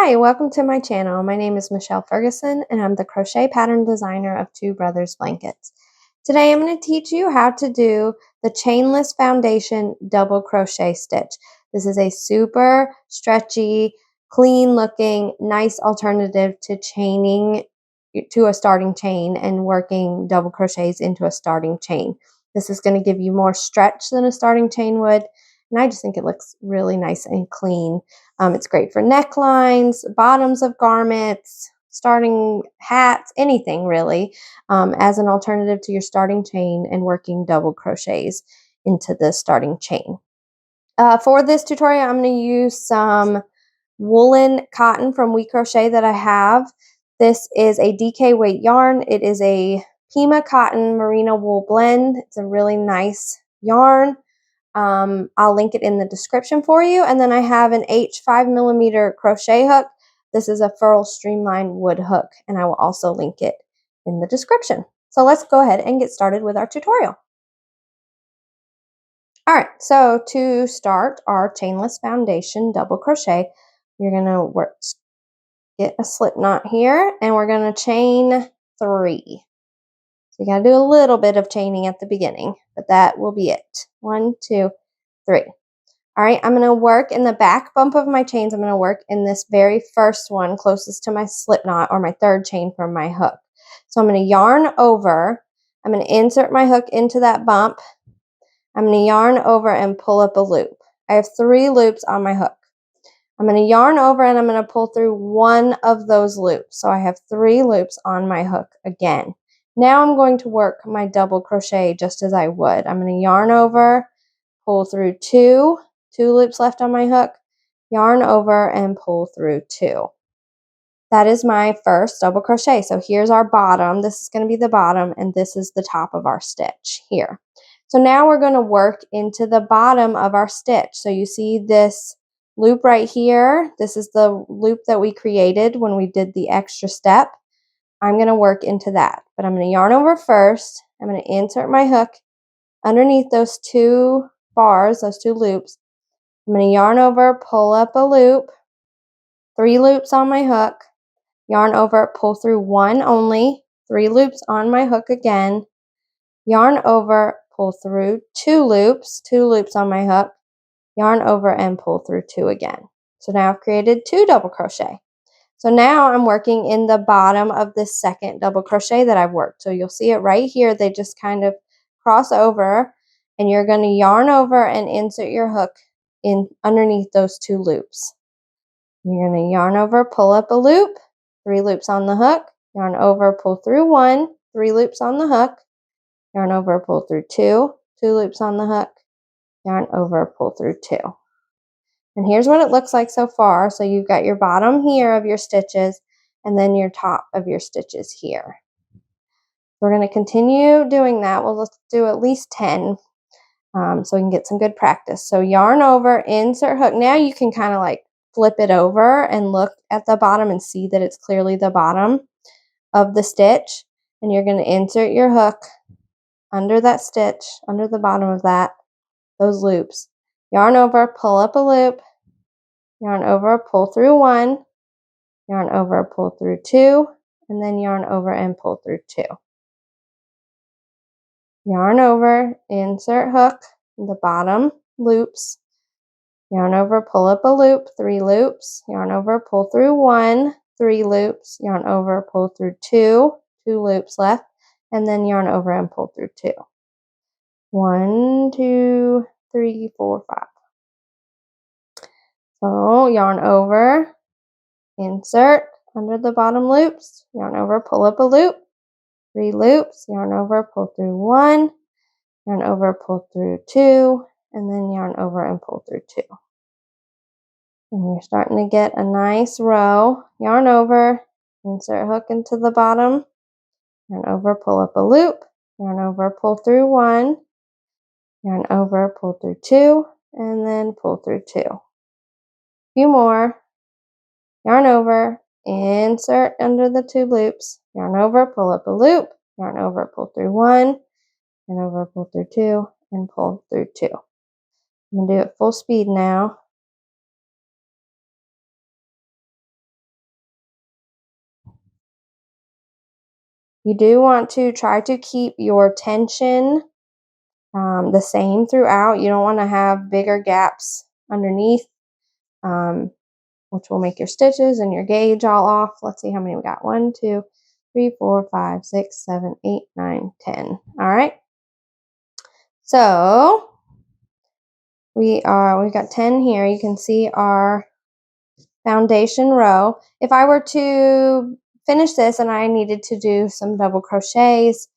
Hi, welcome to my channel. My name is Michelle Ferguson and I'm the crochet pattern designer of Two Brothers Blankets. Today I'm going to teach you how to do the chainless foundation double crochet stitch. This is a super stretchy, clean looking, nice alternative to chaining to a starting chain and working double crochets into a starting chain. This is going to give you more stretch than a starting chain would, and I just think it looks really nice and clean. It's great for necklines, bottoms of garments, starting hats, anything really, as an alternative to your starting chain and working double crochets into the starting chain. For this tutorial, I'm going to use some woolen cotton from We Crochet that I have. This is a DK weight yarn. It is a Pima cotton merino wool blend. It's a really nice yarn. I'll link it in the description for you. And then I have an H 5mm crochet hook. This is a Furl Streamline wood hook, and I will also link it in the description. So let's go ahead and get started with our tutorial. All right, so to start our chainless foundation double crochet, you're gonna get a slip knot here, and we're gonna chain 3. So you gotta do a little bit of chaining at the beginning, but that will be it. 1, 2, 3. All right, I'm going to work in the back bump of my chains. I'm going to work in this very first one closest to my slip knot, or my third chain from my hook. So I'm going to yarn over. I'm going to insert my hook into that bump. I'm going to yarn over and pull up a loop. I have 3 loops on my hook. I'm going to yarn over and I'm going to pull through one of those loops. So I have 3 loops on my hook again. Now I'm going to work my double crochet just as I would. I'm going to yarn over, pull through 2 loops left on my hook, yarn over and pull through 2. That is my first double crochet. So here's our bottom. This is going to be the bottom, and this is the top of our stitch here. So now we're going to work into the bottom of our stitch. So you see this loop right here. This is the loop that we created when we did the extra step. I'm going to work into that, but I'm going to yarn over first. I'm going to insert my hook underneath those 2 bars, those 2 loops. I'm going to yarn over, pull up a loop, 3 loops on my hook, yarn over, pull through 1 only, 3 loops on my hook again, yarn over, pull through 2 loops on my hook, yarn over and pull through 2 again. So now I've created 2 double crochet. So now I'm working in the bottom of this second double crochet that I've worked. So you'll see it right here. They just kind of cross over, and you're going to yarn over and insert your hook in underneath those 2 loops. You're going to yarn over, pull up a loop, 3 loops on the hook, yarn over, pull through 1, 3 loops on the hook, yarn over, pull through 2 loops on the hook, yarn over, pull through 2. And here's what it looks like so far. So you've got your bottom here of your stitches, and then your top of your stitches here. We're going to continue doing that. Well, let's do at least 10 so we can get some good practice. So yarn over, insert hook. Now you can kind of like flip it over and look at the bottom and see that it's clearly the bottom of the stitch. And you're going to insert your hook under that stitch, under the bottom of those loops. Yarn over, pull up a loop, yarn over, pull through 1, yarn over, pull through 2, and then yarn over and pull through 2. Yarn over, insert hook, the bottom loops, yarn over, pull up a loop, 3 loops, yarn over, pull through 1, 3 loops, yarn over, pull through 2 loops left, and then yarn over and pull through 2. 1, 2, 3, 4, 5. So yarn over, insert under the bottom loops, yarn over, pull up a loop, 3 loops, yarn over, pull through 1, yarn over, pull through 2, and then yarn over and pull through 2. And you're starting to get a nice row. Yarn over, insert hook into the bottom, yarn over, pull up a loop, yarn over, pull through 1, yarn over, pull through 2, and then pull through 2. A few more. Yarn over, insert under the 2 loops, yarn over, pull up a loop, yarn over, pull through 1, yarn over, pull through 2, and pull through 2. I'm going to do it full speed now. You do want to try to keep your tension the same throughout. You don't want to have bigger gaps underneath, which will make your stitches and your gauge all off. Let's see how many we got. 1, 2, 3, 4, 5, 6, 7, 8, 9, 10. All right. So we've got 10 here. You can see our foundation row. If I were to finish this and I needed to do some double crochets,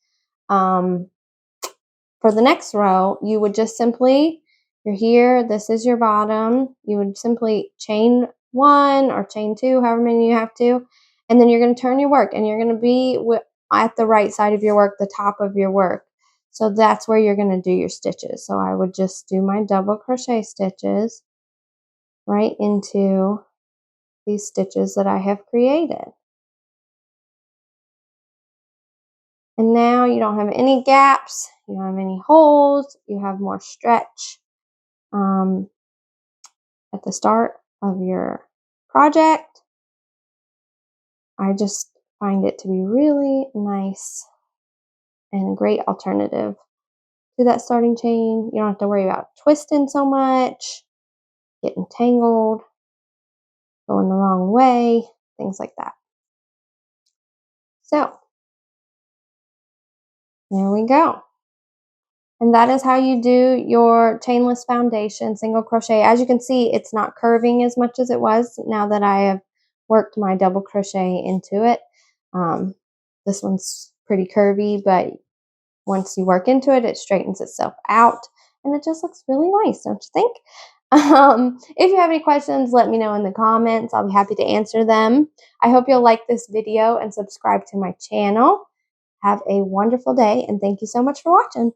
for the next row, you would just simply, you're here, this is your bottom, you would simply chain 1 or chain 2, however many you have to, and then you're going to turn your work and you're going to be at the right side of your work, the top of your work. So that's where you're going to do your stitches. So I would just do my double crochet stitches right into these stitches that I have created. And now you don't have any gaps, you don't have any holes, you have more stretch at the start of your project. I just find it to be really nice and a great alternative to that starting chain. You don't have to worry about twisting so much, getting tangled, going the wrong way, things like that. So there we go. And that is how you do your chainless foundation single crochet. As you can see, it's not curving as much as it was now that I have worked my double crochet into it. This one's pretty curvy, but once you work into it, it straightens itself out and it just looks really nice, don't you think? If you have any questions, let me know in the comments. I'll be happy to answer them. I hope you'll like this video and subscribe to my channel. Have a wonderful day, and thank you so much for watching.